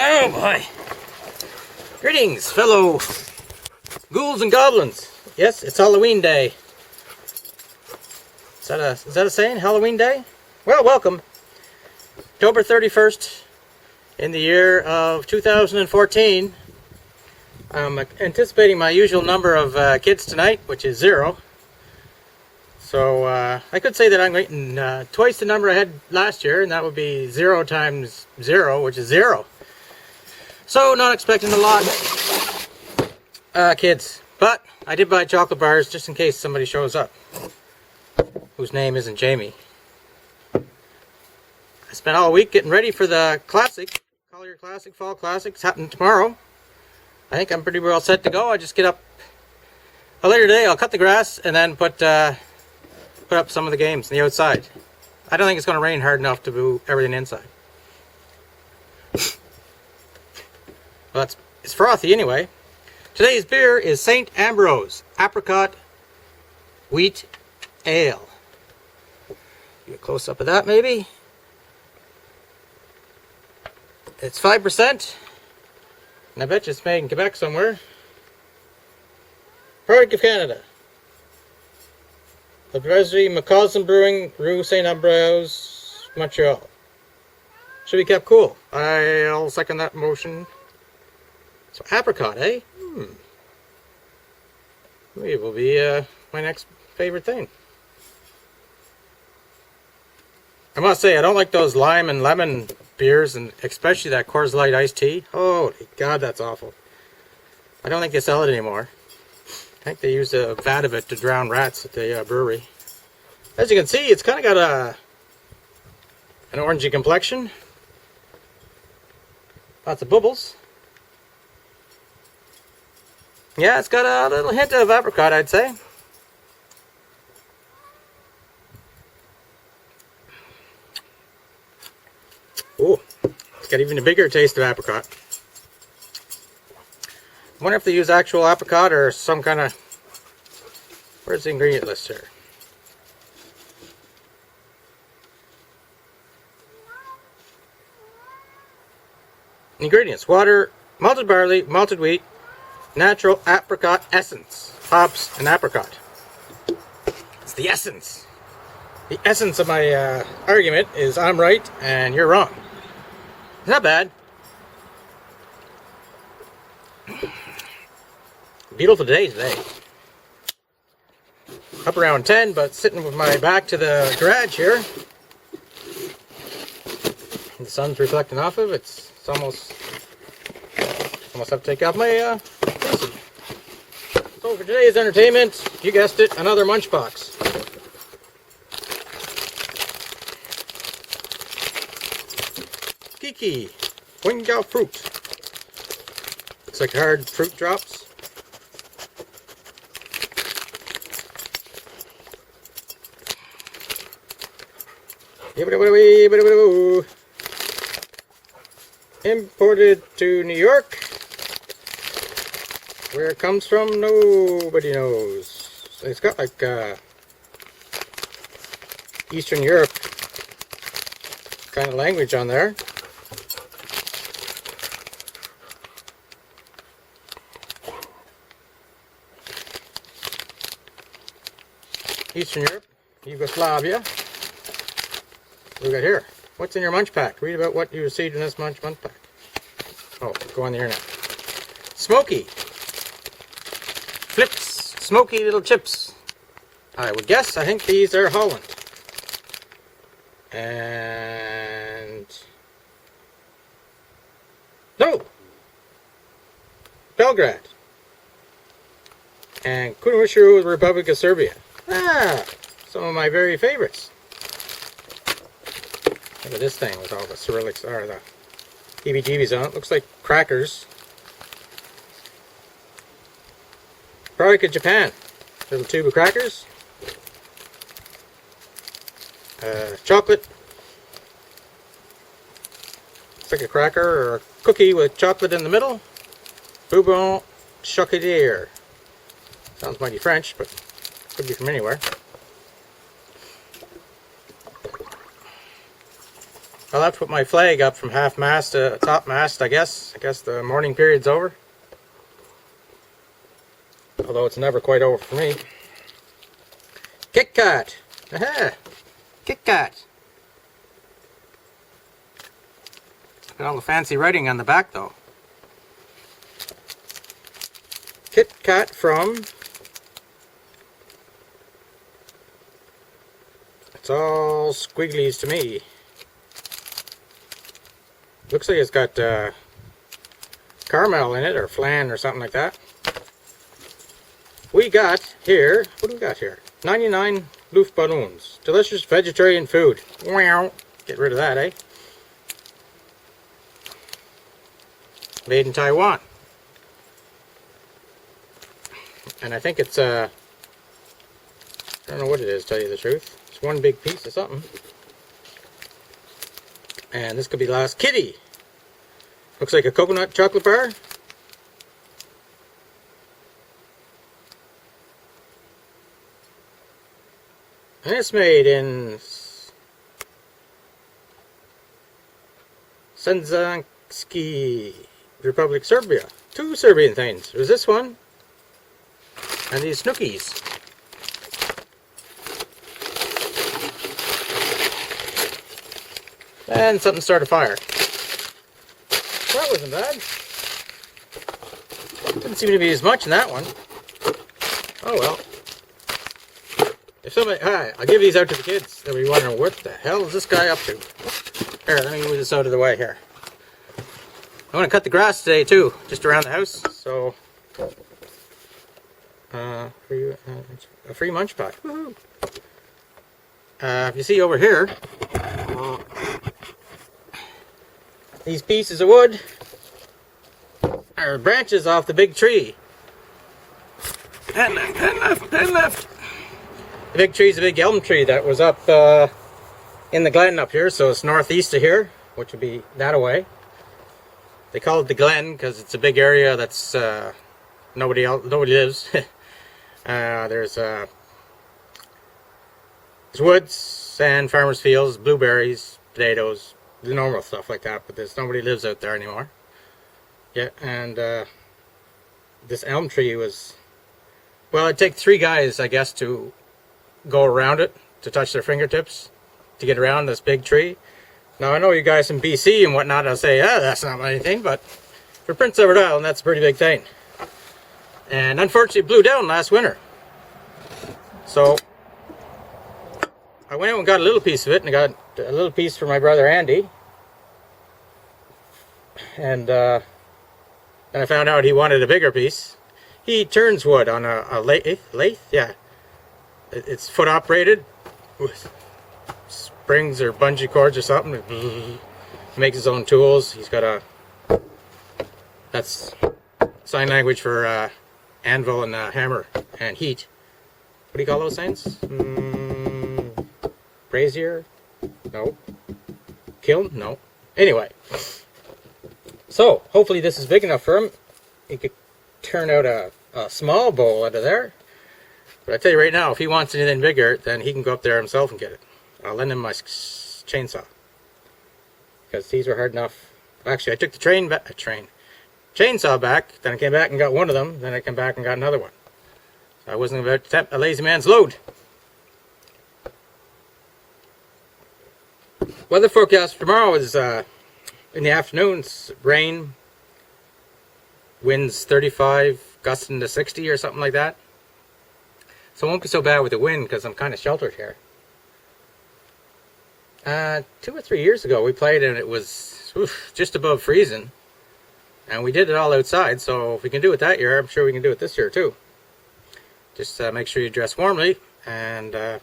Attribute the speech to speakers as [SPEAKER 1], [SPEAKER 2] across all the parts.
[SPEAKER 1] Oh boy! Greetings, fellow ghouls and goblins. Yes, it's Halloween Day. Is that a saying? Halloween Day? Well, welcome. October 31st in the year of 2014. I'm anticipating my usual number of kids tonight, which is 0. So I could say that I'm getting twice the number I had last year, and that would be 0 times 0, which is 0. So not expecting a lot, kids. But I did buy chocolate bars just in case somebody shows up whose name isn't Jamie. I spent all week getting ready for the Classic, Collier Classic, Fall Classic. It's happening tomorrow. I think I'm pretty well set to go. I just get up a later day. I'll cut the grass and then put up some of the games on the outside. I don't think it's going to rain hard enough to do everything inside. Well, it's frothy anyway. Today's beer is St. Ambroise Apricot Wheat Ale. Get a close up of that maybe. It's 5%. And I bet you it's made in Quebec somewhere. Product of Canada. The Brasserie McCausland Brewing, Rue St. Ambroise, Montreal. Should be kept cool. I'll second that motion. So apricot, eh? Maybe it will be my next favorite thing. I must say, I don't like those lime and lemon beers, and especially that Coors Light iced tea. Holy God, that's awful. I don't think they sell it anymore. I think they used a vat of it to drown rats at the brewery. As you can see, it's kind of got an orangey complexion. Lots of bubbles. Yeah, it's got a little hint of apricot, I'd say. Ooh, it's got even a bigger taste of apricot. I wonder if they use actual apricot or some kind of... Where's the ingredient list here? Ingredients: water, malted barley, malted wheat, natural apricot essence, hops, and apricot. It's the essence. The essence of my argument is I'm right and you're wrong. It's not bad. Beautiful day today. Up around 10, but sitting with my back to the garage here. The sun's reflecting off of it. It's almost have to take off my AC. So for today's entertainment, you guessed it, another Munchbox. Kiki, Wingao fruit. Looks like hard fruit drops. Imported to New York. Where it comes from, nobody knows. It's got like Eastern Europe kind of language on there. Eastern Europe, Yugoslavia. What do we got here? What's in your munch pack? Read about what you received in this munch pack. Oh, go on the internet. Smoky. Flips. Smoky little chips. I would guess. I think these are Holland. And... no! Belgrade. And Kunawishu, Republic of Serbia. Ah! Some of my very favorites. Look at this thing with all the Cyrillics, or the heebie-jeebies on it. Looks like crackers. Product of Japan. Little tube of crackers. Chocolate. It's like a cracker or a cookie with chocolate in the middle. Bourbon chocolatier. Sounds mighty French, but could be from anywhere. I'll have to put my flag up from half mast to top mast, I guess. I guess the morning period's over. Although it's never quite over for me. Kit Kat! Aha! Kit Kat! Look at all the fancy writing on the back though. Kit Kat from... It's all squigglies to me. Looks like it's got caramel in it, or flan, or something like that. We got here, what do we got here? 99 Luftballons. Delicious vegetarian food. Wow. Get rid of that, eh? Made in Taiwan. And I think it's, I don't know what it is, to tell you the truth. It's one big piece of something. And this could be the last kitty. Looks like a coconut chocolate bar. And it's made in Srpska Republic, Serbia. 2 Serbian things. There's this one and these Snookies. And something started a fire. That wasn't bad. Didn't seem to be as much in that one. Oh well. If somebody, I'll give these out to the kids. They'll be wondering, what the hell is this guy up to? Here, let me move this out of the way here. I want to cut the grass today too, just around the house. So, a free munch pie. Woohoo! If you see over here, these pieces of wood are branches off the big tree. Pen left, pen left, pen left. The big tree is a big elm tree that was up in the glen up here, so it's northeast of here, which would be that away. They call it the glen because it's a big area that's nobody lives. There's woods, sand, farmers' fields, blueberries, potatoes, the normal stuff like that, but there's nobody lives out there anymore. Yeah, and this elm tree was, well, it'd take 3 guys, I guess, to go around it, to touch their fingertips, to get around this big tree. Now, I know you guys in BC and whatnot, I'll say, that's not anything, but for Prince Edward Island, that's a pretty big thing. And unfortunately, it blew down last winter. So, I went out and got a little piece of it, and I got a little piece for my brother Andy. And then I found out he wanted a bigger piece. He turns wood on a lathe, yeah. It's foot operated with springs or bungee cords or something. He makes his own tools. He's got a, that's sign language for anvil and hammer and heat. What do you call those things? Brazier? No. Kiln? No. Anyway. So, hopefully this is big enough for him. He could turn out a small bowl out of there. But I tell you right now, if he wants anything bigger, then he can go up there himself and get it. I'll lend him my chainsaw. Because these were hard enough. Actually, I took the chainsaw back, then I came back and got one of them, then I came back and got another one. So I wasn't about to tempt a lazy man's load. Weather forecast for tomorrow is in the afternoons, rain, winds 35, gusting to 60 or something like that. So it won't be so bad with the wind because I'm kind of sheltered here. 2 or 3 years ago we played and it was just above freezing. And we did it all outside, so if we can do it that year, I'm sure we can do it this year too. Just make sure you dress warmly and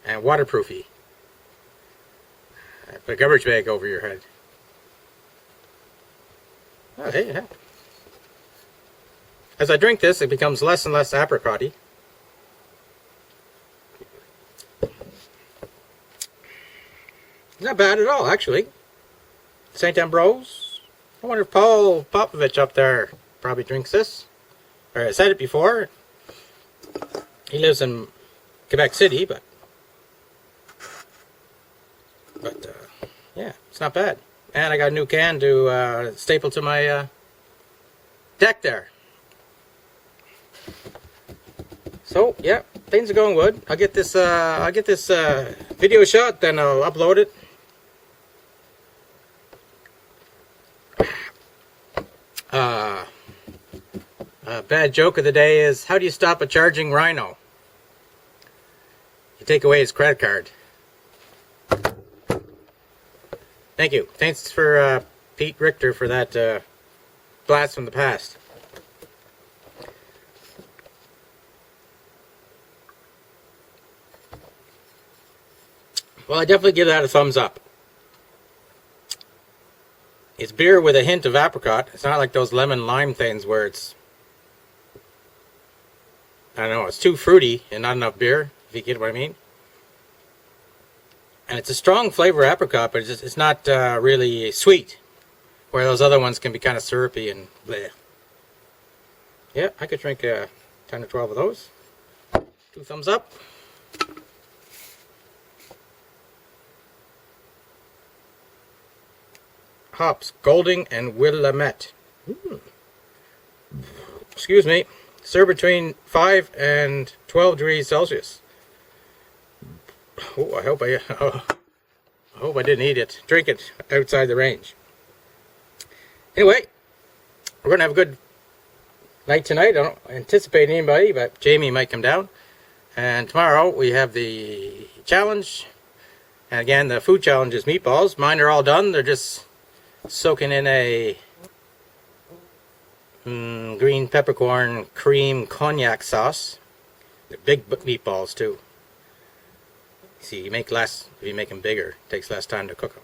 [SPEAKER 1] waterproofy. Put a garbage bag over your head. Oh, hey, yeah. As I drink this, it becomes less and less apricot-y. Not bad at all, actually. St. Ambroise. I wonder if Paul Popovich up there probably drinks this. Or I said it before. He lives in Quebec City, but not bad. And I got a new can to staple to my deck there. So yeah, things are going good. I'll get this video shot, then I'll upload it. A bad joke of the day is, how do you stop a charging rhino? You take away his credit card. Thank you. Thanks for Pete Richter for that blast from the past. Well, I definitely give that a thumbs up. It's beer with a hint of apricot. It's not like those lemon lime things where it's, I don't know, it's too fruity and not enough beer, if you get what I mean. And it's a strong flavor apricot, but it's not really sweet, where those other ones can be kind of syrupy and bleh. Yeah, I could drink 10 or 12 of those. 2 thumbs up. Hops, Golding and Willamette. Excuse me. Serve between 5 and 12 degrees Celsius. Oh, I hope I didn't eat it. Drink it outside the range. Anyway, we're going to have a good night tonight. I don't anticipate anybody, but Jamie might come down. And tomorrow we have the challenge. And again, the food challenge is meatballs. Mine are all done. They're just soaking in a green peppercorn cream cognac sauce. They're big meatballs too. See, you make less if you make them bigger. It takes less time to cook them.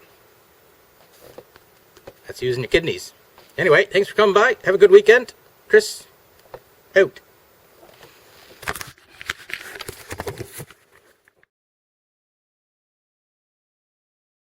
[SPEAKER 1] That's using your kidneys. Anyway, thanks for coming by. Have a good weekend. Chris, out.